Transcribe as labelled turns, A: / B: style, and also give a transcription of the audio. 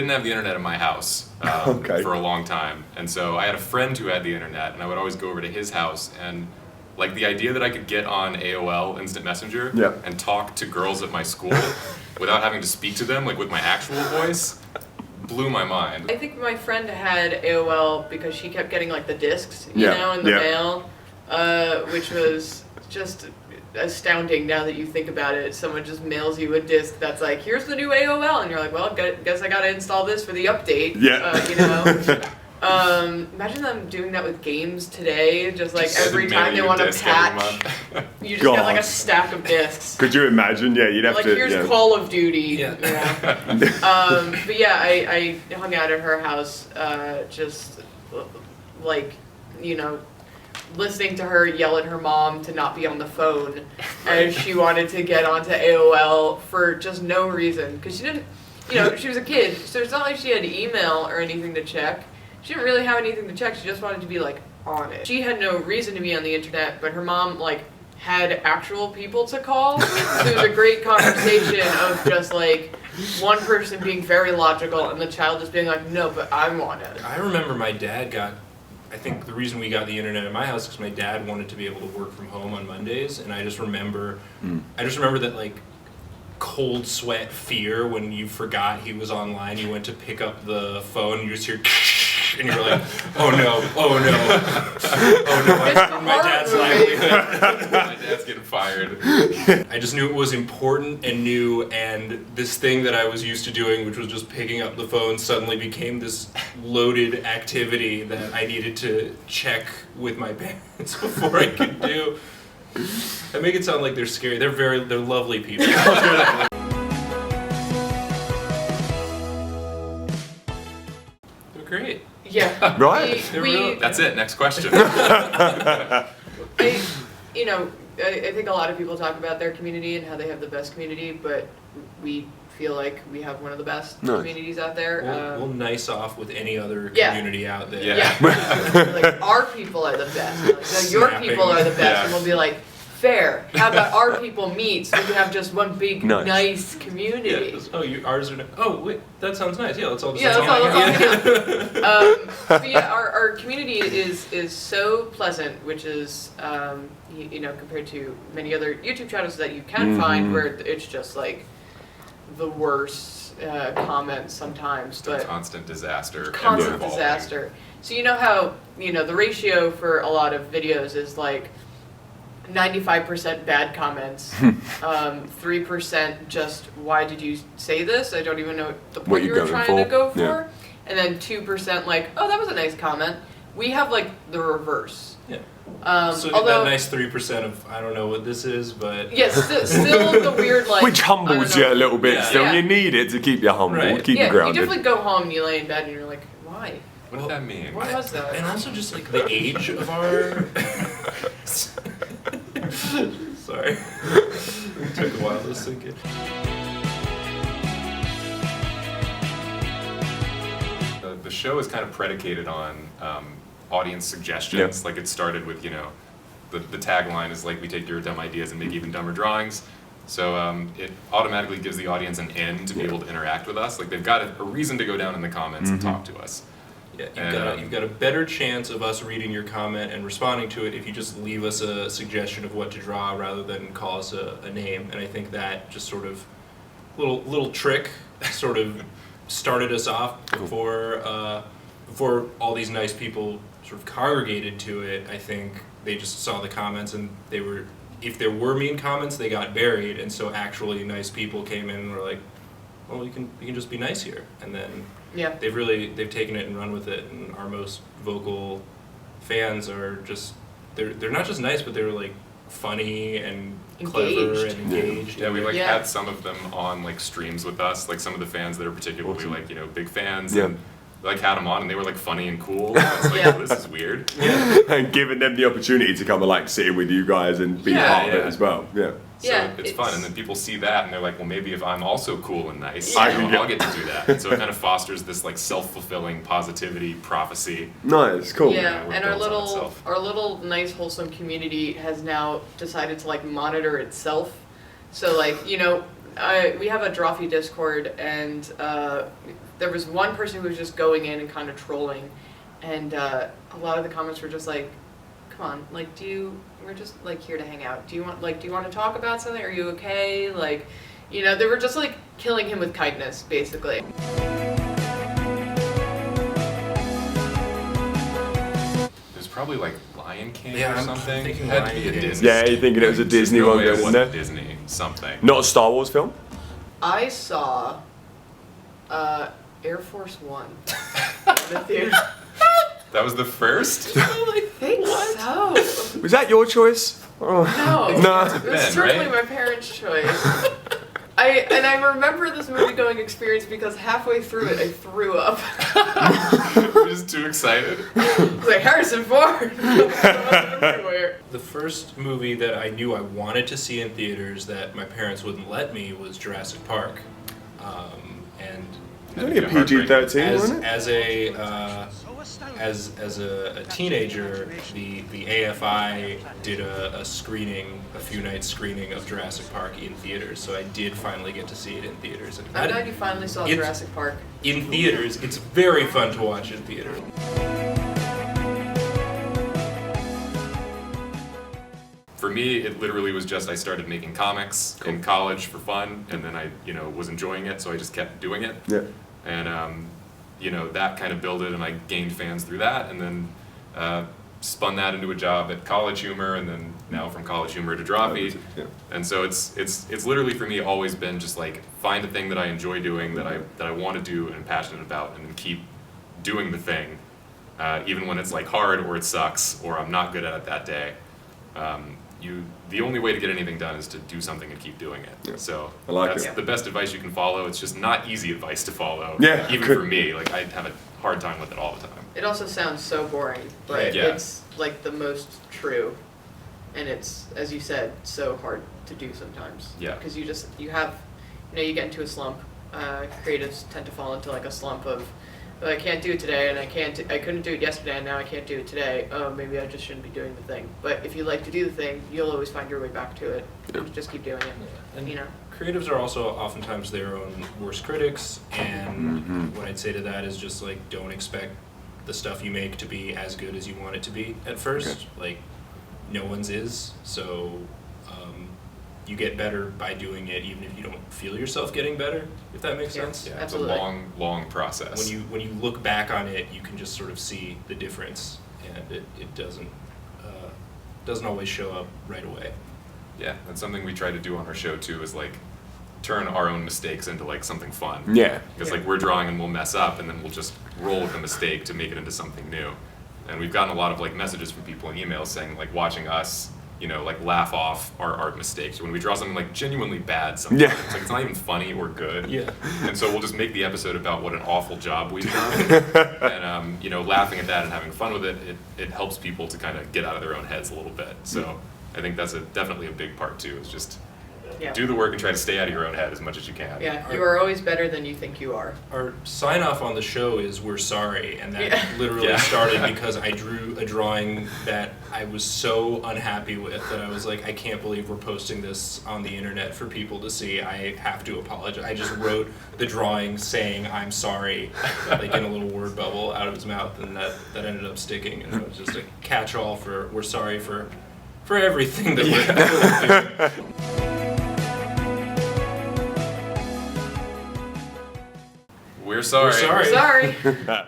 A: didn't have the internet in my house for a long time, and so I had a friend who had the internet, and I would always go over to his house, and like the idea that I could get on AOL Instant Messenger and talk to girls at my school without having to speak to them, like with my actual voice, blew my mind.
B: I think my friend had AOL because she kept getting like the discs, you know, in the mail, which was just astounding now that you think about it. Someone just mails you a disc that's like, here's the new AOL, and you're like, well, guess I gotta install this for the update. You know. Imagine them doing that with games today, just like every time they want to patch, you just get like a stack of discs.
C: Could you imagine? Yeah, you'd have
B: like,
C: to.
B: Here's Call of Duty. You know? But yeah, I hung out at her house, just like, you know, listening to her yell at her mom to not be on the phone as she wanted to get onto AOL for just no reason, because she didn't, you know, she was a kid, so it's not like she had email or anything to check. She didn't really have anything to check, she just wanted to be like on it. She had no reason to be on the internet, but her mom like had actual people to call, so it was a great conversation of just like one person being very logical and the child just being like, no, but I want it.
D: I remember my dad I think the reason we got the internet in my house is because my dad wanted to be able to work from home on Mondays, and I just remember that like cold sweat fear when you forgot he was online. You went to pick up the phone, you just hear, and you're like, oh no, I ruined my dad's livelihood.
A: My dad's getting fired.
D: I just knew it was important and new, and this thing that I was used to doing, which was just picking up the phone, suddenly became this loaded activity that I needed to check with my parents before I could do. I make it sound like they're scary. They're lovely people. They're great.
B: Yeah.
C: Right.
A: That's it. Next question.
B: I think a lot of people talk about their community and how they have the best community, but we feel like we have one of the best communities out there.
D: We'll nice off with any other community out there.
B: Like, our people are the best. Like, no, your people are the best, and we'll be like, fair. How about our people meet so we can have just one big nice community?
D: Ours are. Oh wait, that sounds nice. Yeah, let's all.
B: Let's all but yeah, our community is so pleasant, which is compared to many other YouTube channels that you can find where it's just like the worst comments sometimes, but
A: constant disaster.
B: Constant disaster. So you know how the ratio for a lot of videos is like 95% bad comments, 3% just why did you say this? I don't even know the point you were trying to go for. And then 2% like, oh, that was a nice comment. We have like the reverse.
D: Yeah. So although, that nice 3% of I don't know what this is, but
B: yes, still the weird like
C: which humbles you a little bit. Still, you need it to keep you humble, keep you grounded.
B: You definitely go home and you lay in bed and you're like, why?
A: What did that mean?
B: What was that?
D: And also just like the age of our. Sorry, it took a while to sink in.
A: The show is kind of predicated on audience suggestions. Like it started with, the tagline is like, we take your dumb ideas and make even dumber drawings. So it automatically gives the audience an in to be able to interact with us. Like they've got a reason to go down in the comments and talk to us.
D: Yeah, you've got a better chance of us reading your comment and responding to it if you just leave us a suggestion of what to draw rather than call us a name. And I think that just sort of little trick sort of started us off before all these nice people sort of congregated to it. I think they just saw the comments and if there were mean comments, they got buried, and so actually nice people came in and were like, well, you can just be nice here, and then they've taken it and run with it, and our most vocal fans are just they're not just nice, but they're like funny and clever and engaged.
A: Yeah, we had some of them on like streams with us, like some of the fans that are particularly like big fans. And like had them on and they were like funny and cool. And I was like, oh, this is weird.
C: And giving them the opportunity to come and like sit with you guys and be part of it as well.
A: So it's fun, and then people see that and they're like, well, maybe if I'm also cool and nice, I'll get to do that. And so it kind of fosters this like self-fulfilling positivity prophecy.
C: Nice, cool.
B: Yeah, and our little nice wholesome community has now decided to like monitor itself. So like we have a Drawfee Discord, and there was one person who was just going in and kind of trolling, and a lot of the comments were just like, come on, like, we're just like here to hang out. Do you want to talk about something? Are you okay? Like, you know, they were just like killing him with kindness, basically.
A: There's probably like Lion King
D: Yeah,
A: or
D: I'm
A: something.
D: thinking
A: It had to
D: Lion
A: be a
D: King.
A: Disney.
C: Yeah, you're thinking it was a Disney
A: No
C: one,
A: way it
C: isn't
A: wasn't
C: there?
A: Disney something.
C: Not a Star Wars film?
B: I saw Air Force One in the theater.
A: That was the first?
B: I think so.
C: Was that your choice? Oh.
B: No.
C: No.
B: It was
A: Ben,
B: certainly
A: right?
B: my parents' choice. I remember this movie going experience because halfway through it I threw up.
A: We're just too excited.
B: It's like Harrison Ford. Everywhere.
D: The first movie that I knew I wanted to see in theaters that my parents wouldn't let me was Jurassic Park. And
C: It was only a PG-13, wasn't it?
D: as a teenager, the AFI did a few nights screening of Jurassic Park in theaters, so I did finally get to see it in theaters. And
B: I'm glad you finally saw Jurassic Park.
D: in theaters, it's very fun to watch in theaters.
A: For me, it literally was just I started making comics in college for fun, and then I, was enjoying it, so I just kept doing it.
C: Yeah.
A: And that kind of built it, and I gained fans through that, and then spun that into a job at College Humor, and then now from College Humor to Drawfee.
C: Yeah.
A: And so it's literally for me always been just like find a thing that I enjoy doing, that I want to do and am passionate about, and then keep doing the thing, even when it's like hard or it sucks or I'm not good at it that day. The only way to get anything done is to do something and keep doing it.
C: Yeah.
A: So
C: I like
A: that's
C: it.
A: the best advice you can follow. It's just not easy advice to follow.
C: Yeah,
A: Even
C: could-
A: for me, like I have a hard time with it all the time.
B: It also sounds so boring, but
A: Yeah.
B: it's like the most true. And it's, as you said, so hard to do sometimes.
A: Yeah.
B: Because you get into a slump. Creatives tend to fall into like a slump of, I can't do it today, and I couldn't do it yesterday, and now I can't do it today. Oh, maybe I just shouldn't be doing the thing. But if you like to do the thing, you'll always find your way back to it.
C: Yeah.
B: Just keep doing it.
D: And
B: You know.
D: creatives are also oftentimes their own worst critics, and what I'd say to that is just like don't expect the stuff you make to be as good as you want it to be at first. Like no one's is, so you get better by doing it, even if you don't feel yourself getting better. If that makes
B: Yeah.
D: sense.
A: Yeah,
B: Absolutely.
A: it's a long, long process.
D: When you look back on it, you can just sort of see the difference, and it doesn't always show up right away.
A: Yeah, that's something we try to do on our show too, is like turn our own mistakes into like something fun.
C: Yeah.
A: Because like we're drawing and we'll mess up, and then we'll just roll with the mistake to make it into something new. And we've gotten a lot of like messages from people in emails saying like watching us, like laugh off our art mistakes. When we draw something like genuinely bad sometimes,
C: Yeah.
A: it's like it's not even funny or good.
D: Yeah.
A: And so we'll just make the episode about what an awful job we've done. And laughing at that and having fun with it helps people to kind of get out of their own heads a little bit. So I think that's definitely a big part too, is just
B: Yeah.
A: do the work and try to stay out of your own head as much as you can.
B: Yeah, you are always better than you think you are.
D: Our sign off on the show is "We're sorry," and that
B: Yeah.
D: literally
A: Yeah.
D: started because I drew a drawing that I was so unhappy with that I was like, I can't believe we're posting this on the internet for people to see. I have to apologize. I just wrote the drawing saying I'm sorry, like in a little word bubble out of his mouth, and that ended up sticking. And it was just a catch-all for "We're sorry for everything that we're doing."
A: We're sorry.
D: We're sorry.
B: Sorry.